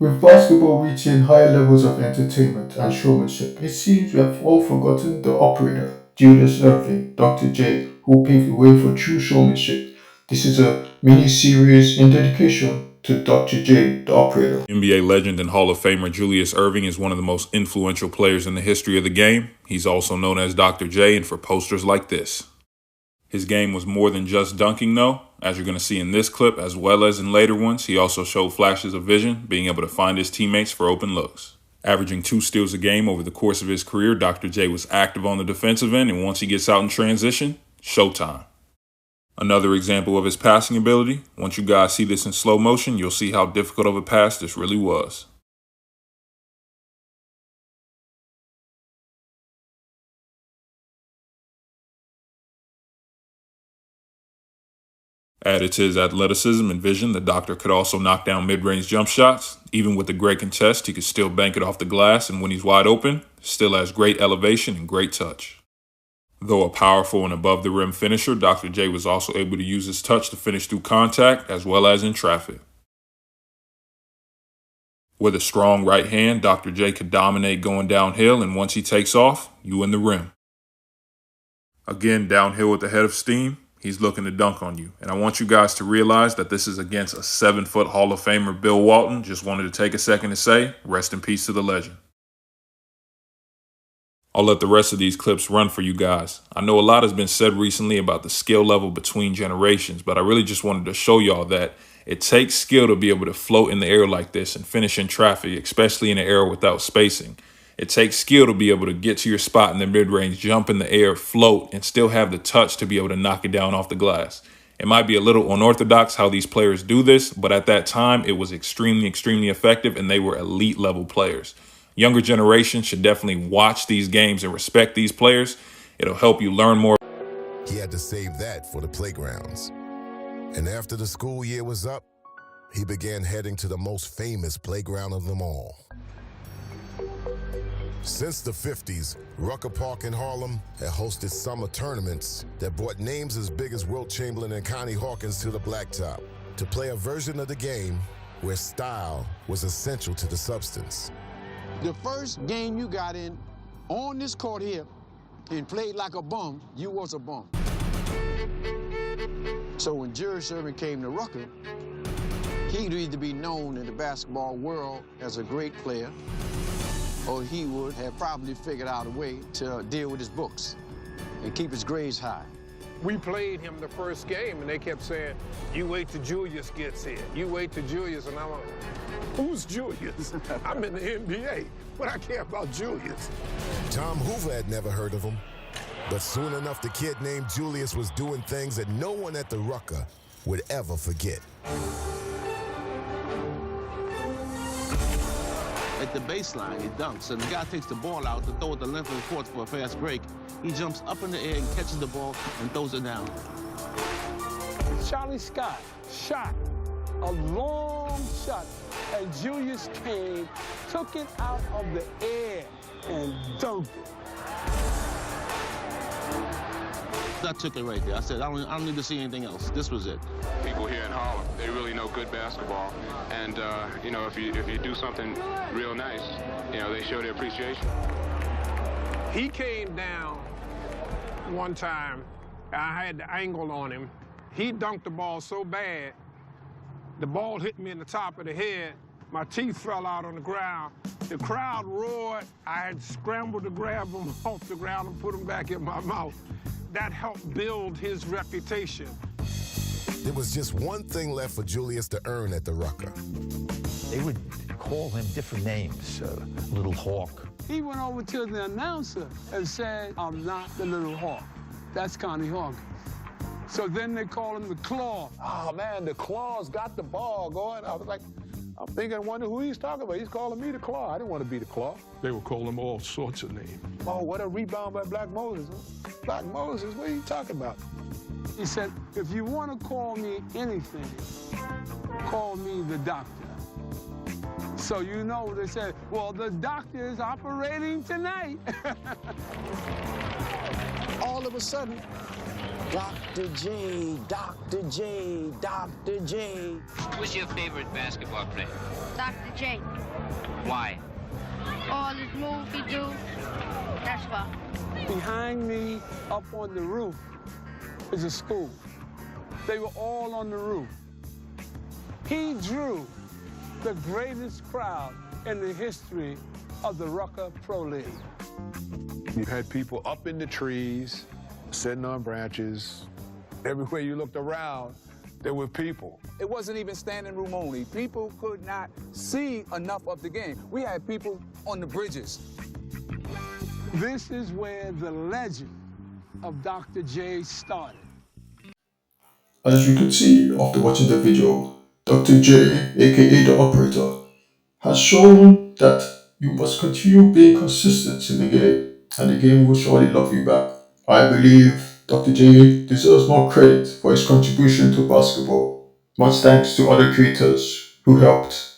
With basketball reaching higher levels of entertainment and showmanship, it seems we have all forgotten the operator, Julius Erving, Dr. J, who paved the way for true showmanship. This is a mini-series in dedication to Dr. J, the operator. NBA legend and Hall of Famer Julius Erving is one of the most influential players in the history of the game. He's also known as Dr. J and for posters like this. His game was more than just dunking though. As you're going to see in this clip as well as in later ones, he also showed flashes of vision, being able to find his teammates for open looks. Averaging 2 steals a game over the course of his career, Dr. J was active on the defensive end, and once he gets out in transition, showtime. Another example of his passing ability, once you guys see this in slow motion, you'll see how difficult of a pass this really was. Added to his athleticism and vision, the doctor could also knock down mid-range jump shots. Even with the great contest, he could still bank it off the glass, and when he's wide open, still has great elevation and great touch. Though a powerful and above-the-rim finisher, Dr. J was also able to use his touch to finish through contact as well as in traffic. With a strong right hand, Dr. J could dominate going downhill, and once he takes off, you in the rim. Again, downhill with the head of steam, he's looking to dunk on you. And I want you guys to realize that this is against a 7-foot Hall of Famer, Bill Walton. Just wanted to take a second to say, rest in peace to the legend. I'll let the rest of these clips run for you guys. I know a lot has been said recently about the skill level between generations, but I really just wanted to show y'all that it takes skill to be able to float in the air like this and finish in traffic, especially in the air without spacing. It takes skill to be able to get to your spot in the mid-range, jump in the air, float, and still have the touch to be able to knock it down off the glass. It might be a little unorthodox how these players do this, but at that time, it was extremely effective, and they were elite level players. Younger generations should definitely watch these games and respect these players. It'll help you learn more. He had to save that for the playgrounds. And after the school year was up, he began heading to the most famous playground of them all. Since the 50s, Rucker Park in Harlem had hosted summer tournaments that brought names as big as Wilt Chamberlain and Connie Hawkins to the blacktop to play a version of the game where style was essential to the substance. The first game you got in on this court here and played like a bum, you was a bum. So when Julius Erving came to Rucker, he'd either be known in the basketball world as a great player, or he would have probably figured out a way to deal with his books and keep his grades high. We played him the first game, and they kept saying, you wait till Julius gets here. You wait till Julius. And I'm like, who's Julius? I'm in the NBA. What I care about Julius? Tom Hoover had never heard of him. But soon enough, the kid named Julius was doing things that no one at the Rucker would ever forget. At the baseline, he dunks, and the guy takes the ball out to throw it the length of the court for a fast break. He jumps up in the air and catches the ball and throws it down. Charlie Scott shot a long shot, and Julius came, took it out of the air, and dunked it. I took it right there. I said, I don't need to see anything else. This was it. People here in Harlem, they really know good basketball. And, you know, if you do something real nice, you know, they show their appreciation. He came down one time. I had the angle on him. He dunked the ball so bad, the ball hit me in the top of the head. My teeth fell out on the ground. The crowd roared. I had scrambled to grab him off the ground and put him back in my mouth. That helped build his reputation. There was just one thing left for Julius to earn at the Rucker. They would call him different names, Little Hawk. He went over to the announcer and said, I'm not the Little Hawk. That's Connie Hawkins. So then they called him the Claw. Oh, man, the Claw's got the ball going. I was like, I'm thinking, I wonder who he's talking about. He's calling me the Claw. I didn't want to be the Claw. They were calling him all sorts of names. Oh, what a rebound by Black Moses. Black Moses, what are you talking about? He said, if you want to call me anything, call me the doctor. So you know, they said, well, the doctor is operating tonight. All of a sudden, Dr. J, Dr. J, Dr. J. Who's your favorite basketball player? Dr. J. Why? All his moves he do, that's why. Behind me, up on the roof, is a school. They were all on the roof. He drew the greatest crowd in the history of the Rucker Pro League. You had people up in the trees, sitting on branches. Everywhere you looked around, there were people. It wasn't even standing room only. People could not see enough of the game. We had people on the bridges. This is where the legend of Dr. J started. As you can see after watching the video, Dr. J, aka the operator, has shown that you must continue being consistent in the game, and the game will surely love you back. I believe Dr. J deserves more credit for his contribution to basketball. Much thanks to other creators who helped.